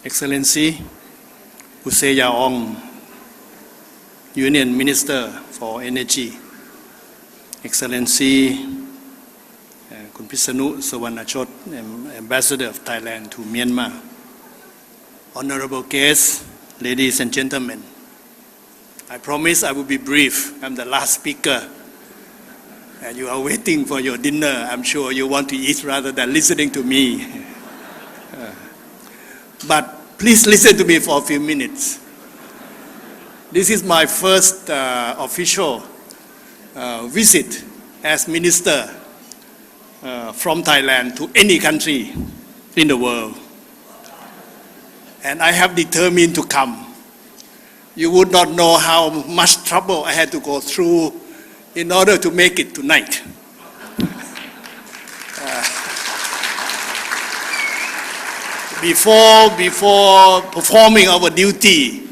Excellency Useyaong, Union Minister for Energy, Excellency Kun Pisanu Sawanachot, Ambassador of Thailand to Myanmar, honorable guests, ladies and gentlemen, I promise I will be brief. I'm the last speaker, and you are waiting for your dinner. I'm sure you want to eat rather than listening to me. But please listen to me for a few minutes. This is my first official visit as minister from Thailand to any country in the world. And I have determined to come. You would not know how much trouble I had to go through in order to make it tonight. Before performing our duty,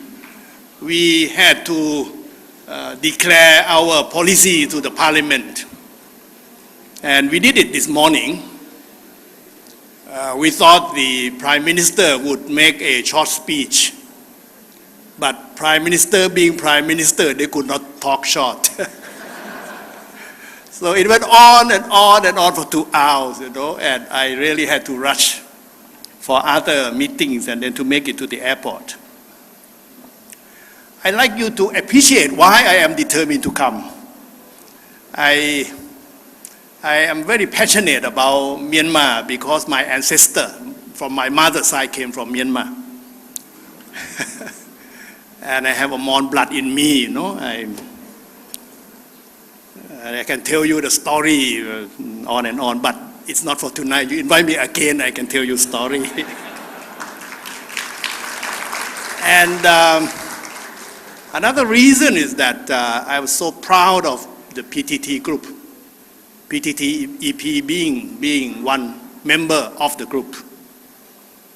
we had to declare our policy to the parliament. And we did it this morning. We thought the Prime Minister would make a short speech. But Prime Minister being Prime Minister, they could not talk short. So it went on and on and on for 2 hours, and I really had to rush for other meetings and then to make it to the airport. I'd like you to appreciate why I am determined to come. I am very passionate about Myanmar because my ancestor from my mother's side came from Myanmar. And I have a Mon blood in me, I can tell you the story on and on, but it's not for tonight. You invite me again, I can tell you story. And another reason is that I was so proud of the PTT group, PTTEP being one member of the group.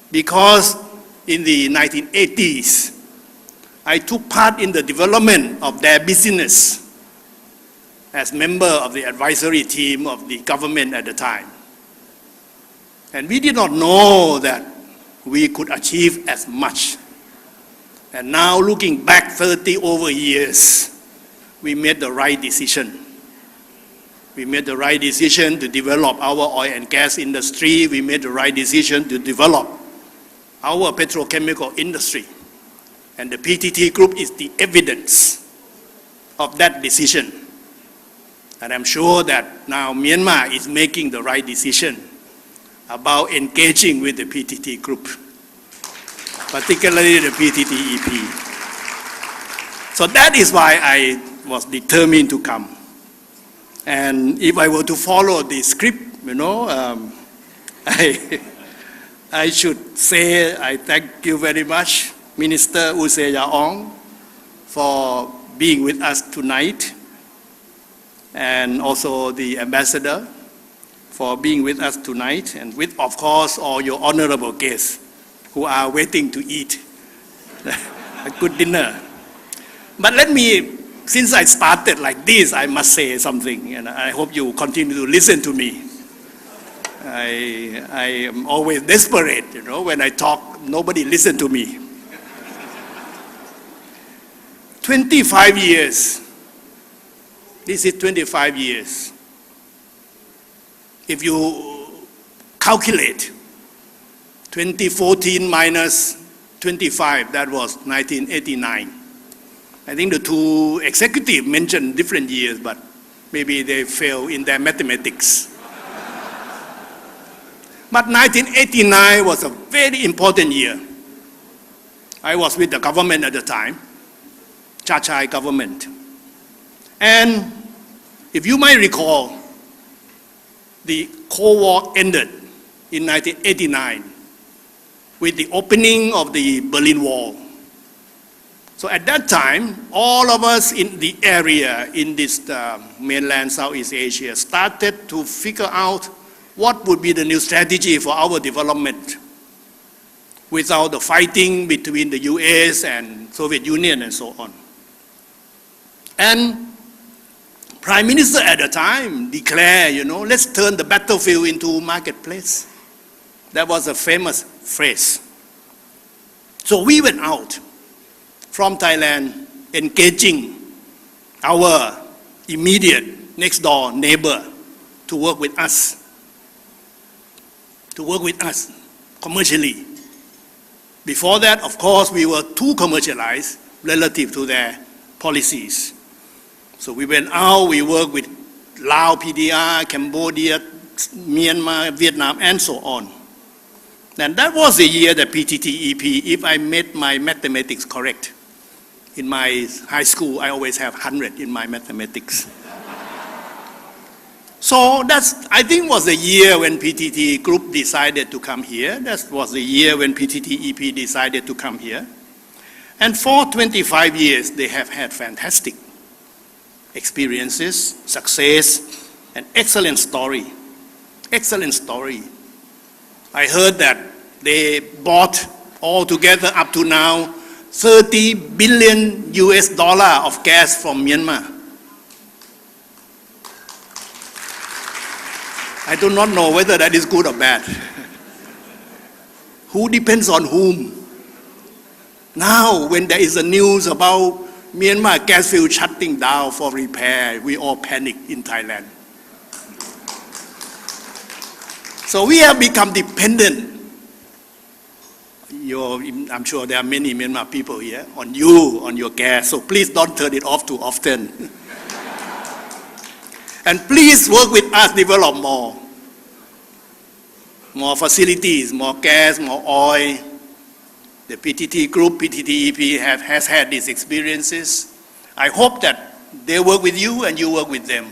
Because in the 1980s, I took part in the development of their business as member of the advisory team of the government at the time. And we did not know that we could achieve as much. And now looking back 30 over years, we made the right decision. We made the right decision to develop our oil and gas industry. We made the right decision to develop our petrochemical industry. And the PTT group is the evidence of that decision. And I'm sure that now Myanmar is making the right decision about engaging with the PTT group, particularly the PTTEP. So that is why I was determined to come. And if I were to follow the script, I should say I thank you very much, Minister Useyaong, for being with us tonight, and also the ambassador for being with us tonight, and with, of course, all your honorable guests who are waiting to eat a good dinner. But let me, since I started like this, I must say something, and I hope you continue to listen to me. I am always desperate, when I talk, nobody listen to me. 25 years. This is 25 years. If you calculate 2014 minus 25, that was 1989. I think the two executives mentioned different years, but maybe they fail in their mathematics. But 1989 was a very important year. I was with the government at the time, Chachai government. And if you might recall, the Cold War ended in 1989 with the opening of the Berlin Wall. So at that time, all of us in the area, in this mainland Southeast Asia, started to figure out what would be the new strategy for our development without the fighting between the US and Soviet Union and so on. And Prime Minister at the time declared, let's turn the battlefield into a marketplace. That was a famous phrase. So we went out from Thailand, engaging our immediate next door neighbor to work with us commercially. Before that, of course, we were too commercialized relative to their policies. So we went out, we worked with Laos, PDR, Cambodia, Myanmar, Vietnam, and so on. And that was the year that PTTEP, if I made my mathematics correct. In my high school, I always have 100 in my mathematics. So that's, I think, was the year when PTT group decided to come here. That was the year when PTTEP decided to come here. And for 25 years, they have had fantastic experiences, success, and excellent story. Excellent story. I heard that they bought altogether up to now $30 billion of gas from Myanmar. I do not know whether that is good or bad. Who depends on whom? Now, when there is a news about Myanmar gas field shutting down for repair, we all panic in Thailand. So we have become dependent. I'm sure there are many Myanmar people here, on you, on your gas, so please don't turn it off too often. And please work with us, develop more facilities, more gas, more oil. The PTT group, PTTEP has had these experiences. I hope that they work with you and you work with them.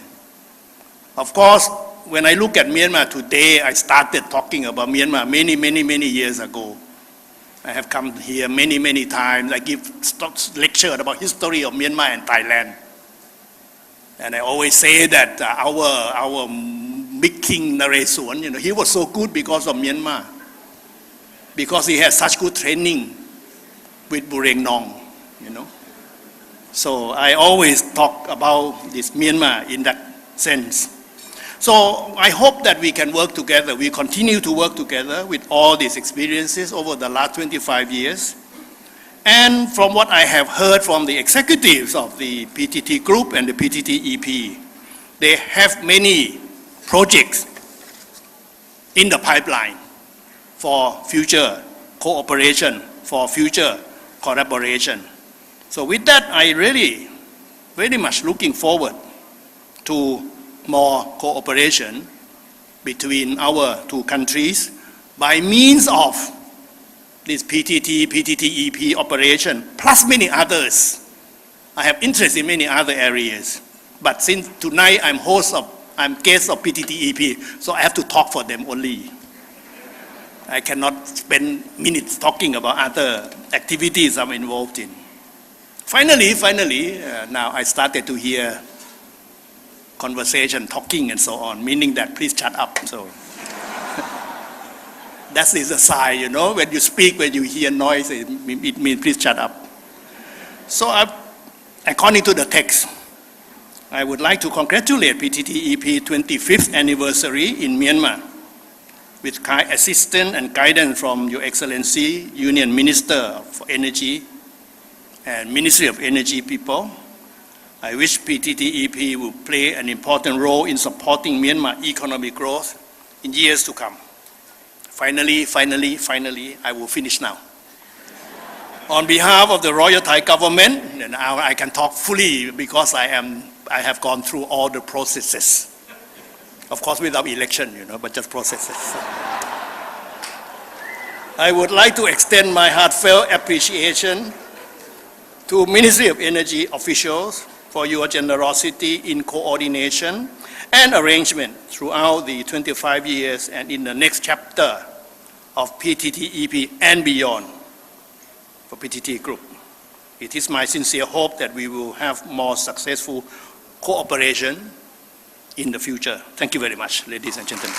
Of course, when I look at Myanmar today, I started talking about Myanmar many years ago. I have come here many times. I give lecture about history of Myanmar and Thailand. And I always say that our big king Naresuan, he was so good because of Myanmar. Because he had such good training with Bureng Nong, So I always talk about this Myanmar in that sense. So I hope that we can work together. We continue to work together with all these experiences over the last 25 years. And from what I have heard from the executives of the PTT group and the PTTEP, they have many projects in the pipeline for future cooperation, for future collaboration. So with that, I really very much looking forward to more cooperation between our two countries by means of this PTTEP operation, plus many others. I have interest in many other areas. But since tonight I'm guest of PTTEP, so I have to talk for them only. I cannot spend minutes talking about other activities I'm involved in. Finally, now I started to hear conversation, talking and so on, meaning that please shut up. So that is a sign, when you speak, when you hear noise, it means please shut up. So according to the text, I would like to congratulate PTTEP 25th anniversary in Myanmar with assistance and guidance from Your Excellency, Union Minister for Energy and Ministry of Energy people. I wish PTTEP will play an important role in supporting Myanmar economic growth in years to come. Finally, I will finish now. On behalf of the Royal Thai government, and now I can talk fully because I have gone through all the processes. Of course, without election, but just processes. I would like to extend my heartfelt appreciation to Ministry of Energy officials for your generosity in coordination and arrangement throughout the 25 years and in the next chapter of PTTEP and beyond for PTT Group. It is my sincere hope that we will have more successful cooperation in the future. Thank you very much, ladies and gentlemen.